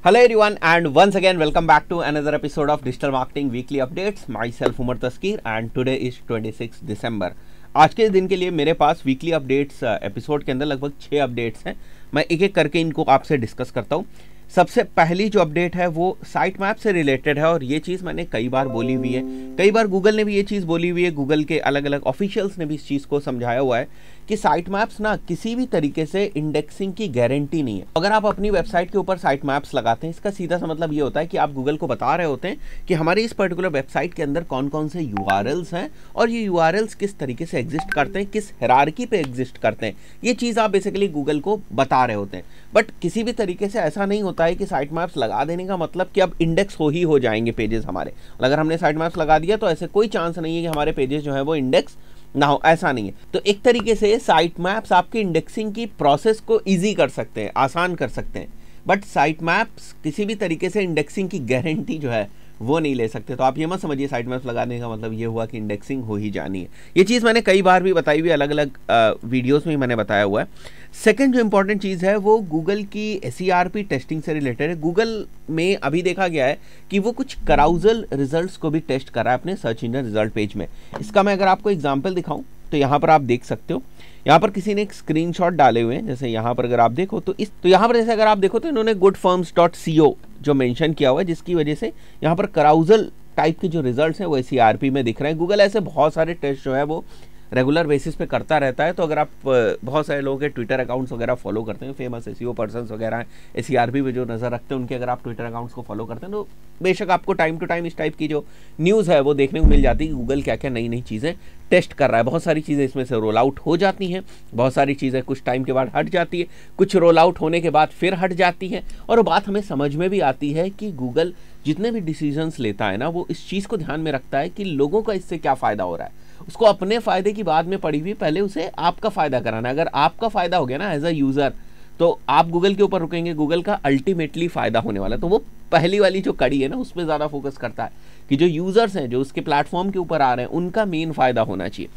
Hello everyone and once again welcome back to another episode of Digital Marketing Weekly Updates. Myself Umar Taskir and today is 26 December. आज के दिन के लिए मेरे पास weekly updates episode के अंदर लगभग 6 अपडेट्स हैं। मैं एक एक करके इनको आपसे डिस्कस करता हूँ। सबसे पहली जो अपडेट है वो साइट मैप से रिलेटेड है और ये चीज़ मैंने कई बार बोली हुई है, कई बार गूगल ने भी ये चीज़ बोली हुई है, गूगल के अलग अलग ऑफिशियल्स ने भी इस चीज़ को समझाया हुआ है कि साइट मैप्स ना किसी भी तरीके से इंडेक्सिंग की गारंटी नहीं है। अगर आप अपनी वेबसाइट के ऊपर साइट मैप्स लगाते हैं, इसका सीधा सा मतलब ये होता है कि आप गूगल को बता रहे होते हैं कि हमारी इस पर्टिकुलर वेबसाइट के अंदर कौन कौन से यूआरएल्स हैं और ये यूआरएल्स किस तरीके से एग्जिस्ट करते हैं, किस हायरार्की पे एग्जिस्ट करते हैं। ये चीज़ आप बेसिकली गूगल को बता रहे होते हैं। बट किसी भी तरीके से ऐसा नहीं होता है कि साइट मैप्स लगा देने का मतलब कि अब इंडेक्स हो जाएंगे पेजेस हमारे। अगर हमने साइट मैप्स लगा दिया तो ऐसे कोई चांस नहीं है कि हमारे पेजेस जो है वो इंडेक्स ना हो, ऐसा नहीं है। तो एक तरीके से साइट मैप्स आपकी इंडेक्सिंग की प्रोसेस को इजी कर सकते हैं, आसान कर सकते हैं, बट साइट मैप्स किसी भी तरीके से इंडेक्सिंग की गारंटी जो है वो नहीं ले सकते। तो आप ये मत समझिए साइट मैप्स लगाने का मतलब ये हुआ कि इंडेक्सिंग हो ही जानी है। ये चीज़ मैंने कई बार भी बताई हुई, अलग अलग वीडियोस में मैंने बताया हुआ है। सेकंड जो इंपॉर्टेंट चीज़ है वो गूगल की SERP टेस्टिंग से रिलेटेड है। गूगल में अभी देखा गया है कि वो कुछ कराउजल रिजल्ट्स को भी टेस्ट कर रहा है अपने सर्च इंजन रिजल्ट पेज में। इसका मैं अगर आपको एग्जाम्पल दिखाऊं तो यहाँ पर आप देख सकते हो, यहाँ पर किसी ने एक स्क्रीनशॉट डाले हुए हैं। जैसे यहाँ पर अगर आप देखो तो यहाँ पर जैसे अगर आप देखो तो इन्होंने goodfirms.co जो मेंशन किया हुआ है, जिसकी वजह से यहाँ पर कराउजल टाइप के जो रिजल्ट्स हैं वो SERP में दिख रहे हैं। गूगल ऐसे बहुत सारे टेस्ट जो है वो रेगुलर बेसिस पे करता रहता है। तो अगर आप बहुत सारे लोगों के ट्विटर अकाउंट्स वगैरह फॉलो करते हैं, फेमस SEO पर्सन्स वगैरह SERP पे जो नज़र रखते हैं, उनके अगर आप ट्विटर अकाउंट्स को फॉलो करते हैं तो बेशक आपको टाइम टू टाइम इस टाइप की जो न्यूज़ है वो देखने को मिल जाती है कि गूगल क्या क्या नई नई चीज़ें टेस्ट कर रहा है। बहुत सारी चीज़ें इसमें से रोल आउट हो जाती हैं, बहुत सारी चीज़ें कुछ टाइम के बाद हट जाती है, कुछ रोल आउट होने के बाद फिर हट जाती हैं। और बात हमें समझ में भी आती है कि गूगल जितने भी डिसीजंस लेता है ना, वो इस चीज़ को ध्यान में रखता है कि लोगों का इससे क्या फ़ायदा हो रहा है। उसको अपने फ़ायदे की बाद में पड़ी हुई, पहले उसे आपका फ़ायदा कराना है। अगर आपका फ़ायदा हो गया ना एज अ यूज़र, तो आप गूगल के ऊपर रुकेंगे, गूगल का अल्टीमेटली फ़ायदा होने वाला है। तो वो पहली वाली जो कड़ी है ना, उस पर ज़्यादा फोकस करता है कि जो यूज़र्स हैं, जो उसके प्लेटफॉर्म के ऊपर आ रहे हैं, उनका मेन फ़ायदा होना चाहिए।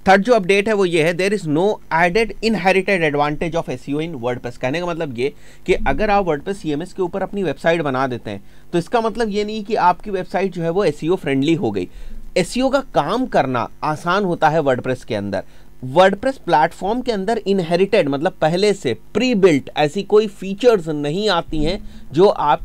थर्ड जो अपडेट है वो ये है, there is no added inherited advantage of SEO in WordPress. कहने का मतलब ये कि अगर आप वर्डप्रेस CMS के ऊपर अपनी वेबसाइट बना देते हैं तो इसका मतलब ये नहीं कि आपकी वेबसाइट जो है वो SEO फ्रेंडली हो गई। SEO का काम करना आसान होता है वर्डप्रेस के अंदर। वर्डप्रेस प्लेटफॉर्म के अंदर इनहेरिटेड मतलब पहले से प्री बिल्ट ऐसी कोई फीचर्स नहीं आती हैं जो आप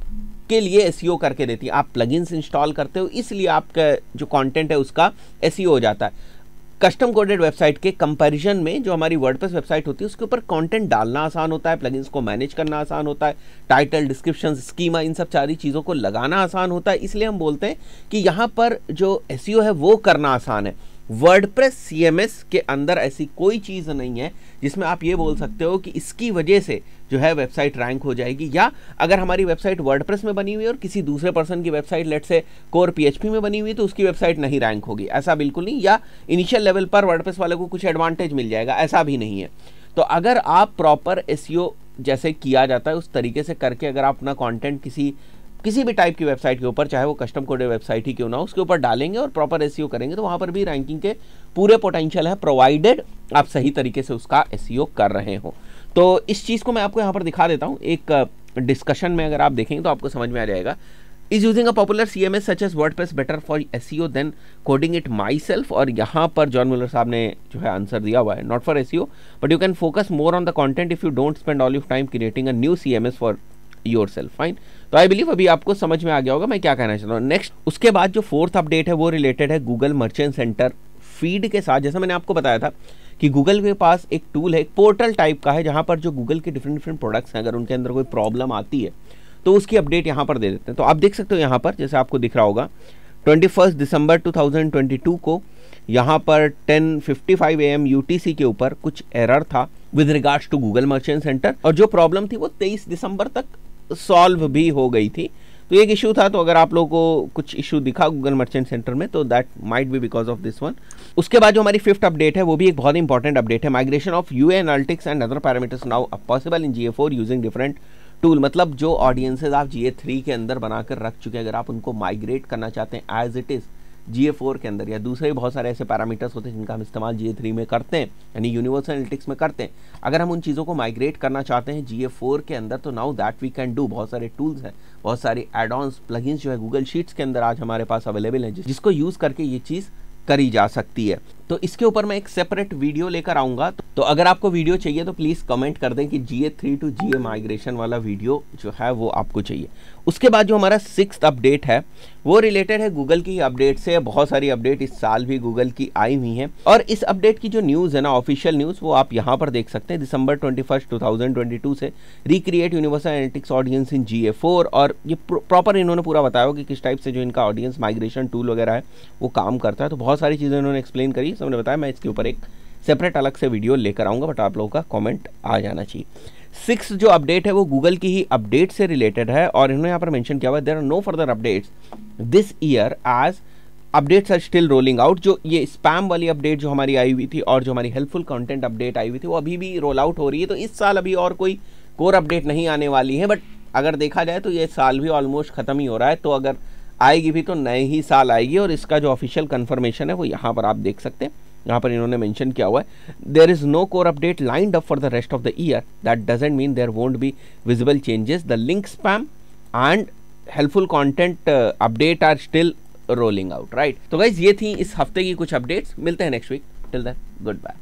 के लिए SEO करके देती है। आप प्लगइन्स इंस्टॉल करते हो, इसलिए आपका जो कंटेंट है उसका SEO हो जाता है। कस्टम कोडेड वेबसाइट के कंपैरिजन में जो हमारी वर्डप्रेस वेबसाइट होती है उसके ऊपर कंटेंट डालना आसान होता है, प्लगइन्स को मैनेज करना आसान होता है, टाइटल, डिस्क्रिप्शन, स्कीमा, इन सब सारी चीज़ों को लगाना आसान होता है। इसलिए हम बोलते हैं कि यहाँ पर जो SEO है वो करना आसान है। वर्डप्रेस CMS के अंदर ऐसी कोई चीज़ नहीं है जिसमें आप ये बोल सकते हो कि इसकी वजह से जो है वेबसाइट रैंक हो जाएगी, या अगर हमारी वेबसाइट वर्डप्रेस में बनी हुई है और किसी दूसरे पर्सन की वेबसाइट लेट से कोर PHP में बनी हुई है तो उसकी वेबसाइट नहीं रैंक होगी, ऐसा बिल्कुल नहीं। या इनिशियल लेवल पर वर्डप्रेस वाले को कुछ एडवांटेज मिल जाएगा, ऐसा भी नहीं है। तो अगर आप प्रॉपर SEO जैसे किया जाता है उस तरीके से करके अगर आप अपना कॉन्टेंट किसी भी टाइप की वेबसाइट के ऊपर, चाहे वो कस्टम कोडेड वेबसाइट ही क्यों ना हो, उसके ऊपर डालेंगे और प्रॉपर SEO करेंगे तो वहाँ पर भी रैंकिंग के पूरे पोटेंशियल है, प्रोवाइडेड आप सही तरीके से उसका SEO कर रहे हो। तो इस चीज़ को मैं आपको यहाँ पर दिखा देता हूँ। एक डिस्कशन में अगर आप देखेंगे तो आपको समझ में आ जाएगा। Is using a popular CMS such as WordPress better for SEO then coding it myself. और यहाँ पर जॉन मुलर साहब ने जो है आंसर दिया हुआ है, not for SEO but you can focus more on the content if you don't spend all your time creating a new CMS for your self. Fine, तो आई बिलीव अभी आपको समझ में आ गया होगा मैं क्या कहना चाहता हूँ। नेक्स्ट उसके बाद जो फोर्थ अपडेट है वो रिलेटेड है गूगल मर्चेंट सेंटर फीड के साथ। जैसा मैंने आपको बताया था कि गूगल के पास एक टूल है, एक पोर्टल टाइप का है, जहाँ पर जो गूगल के डिफरेंट प्रोडक्ट्स हैं अगर उनके अंदर कोई प्रॉब्लम आती है तो उसकी अपडेट यहाँ पर दे देते हैं। तो आप देख सकते हो यहाँ पर जैसे आपको दिख रहा होगा 21 दिसंबर 2022 को यहाँ पर 10:55 AM UTC के ऊपर कुछ एरर था with regards to Google Merchant Center, और जो प्रॉब्लम थी वो 23 दिसंबर तक सॉल्व भी हो गई थी। तो एक इशू था, तो अगर आप लोगों को कुछ इशू दिखा गूगल मर्चेंट सेंटर में तो that might be because of this one. उसके बाद जो हमारी फिफ्थ अपडेट है वो भी एक बहुत इंपॉर्टेंट अपडेट है। Migration of UA analytics and other parameters now possible in GA4 using different tool. मतलब जो ऑडियंसेस आप GA3 के अंदर बनाकर रख चुके हैं, अगर आप उनको माइग्रेट करना चाहते हैं एज इट इज़ GA4 के अंदर, या दूसरे बहुत सारे ऐसे पैरामीटर्स होते हैं जिनका हम इस्तेमाल GA3 में करते हैं, यानी यूनिवर्सल एनालिटिक्स में करते हैं। अगर हम उन चीज़ों को माइग्रेट करना चाहते हैं GA4 के अंदर, तो now that we can do. बहुत सारे टूल्स हैं, बहुत सारे एड ऑन्स प्लगइन्स जो है गूगल शीट्स के अंदर आज हमारे पास अवेलेबल हैं, जिसको यूज़ करके ये चीज़ करी जा सकती है। तो इसके ऊपर मैं एक सेपरेट वीडियो लेकर आऊँगा, तो अगर आपको वीडियो चाहिए तो प्लीज़ कमेंट कर दें कि GA3 टू GA माइग्रेशन वाला वीडियो जो है वो आपको चाहिए। उसके बाद जो हमारा 6th अपडेट है वो रिलेटेड है गूगल की अपडेट से। बहुत सारी अपडेट इस साल भी गूगल की आई हुई हैं, और इस अपडेट की जो न्यूज़ है ना, ऑफिशियल न्यूज़, वो आप यहाँ पर देख सकते हैं। दिसंबर 21, 2022 से recreate universal analytics audience in GA4, और ये प्रॉपर इन्होंने पूरा बताया कि किस टाइप से जो इनका ऑडियंस माइग्रेशन टूल वगैरह है वो काम करता है। तो बहुत सारी चीज़ें इन्होंने एक्सप्लेन करी, सबने बताया। मैं इसके ऊपर एक सेपरेट अलग से वीडियो लेकर आऊँगा, बट आप लोगों का कॉमेंट आ जाना चाहिए। 6 जो अपडेट है वो गूगल की ही अपडेट से रिलेटेड है, और इन्होंने यहाँ पर मेंशन किया हुआ है, there are no further updates this year as updates are still rolling out. जो ये स्पैम वाली अपडेट जो हमारी आई हुई थी और जो हमारी हेल्पफुल कंटेंट अपडेट आई हुई थी वो अभी भी रोल आउट हो रही है। तो इस साल अभी और कोई कोर अपडेट नहीं आने वाली है, बट अगर देखा जाए तो ये साल भी ऑलमोस्ट खत्म ही हो रहा है। तो अगर आएगी भी तो नए ही साल आएगी, और इसका जो ऑफिशियल कंफर्मेशन है वो यहाँ पर आप देख सकते हैं। यहाँ पर इन्होंने मेंशन किया हुआ है, there is no core update lined up for the rest of the year, that doesn't mean there won't be visible changes, the link spam and helpful content update are still rolling out, right. तो guys ये थी इस हफ्ते की कुछ updates. मिलते हैं next week, till then good bye.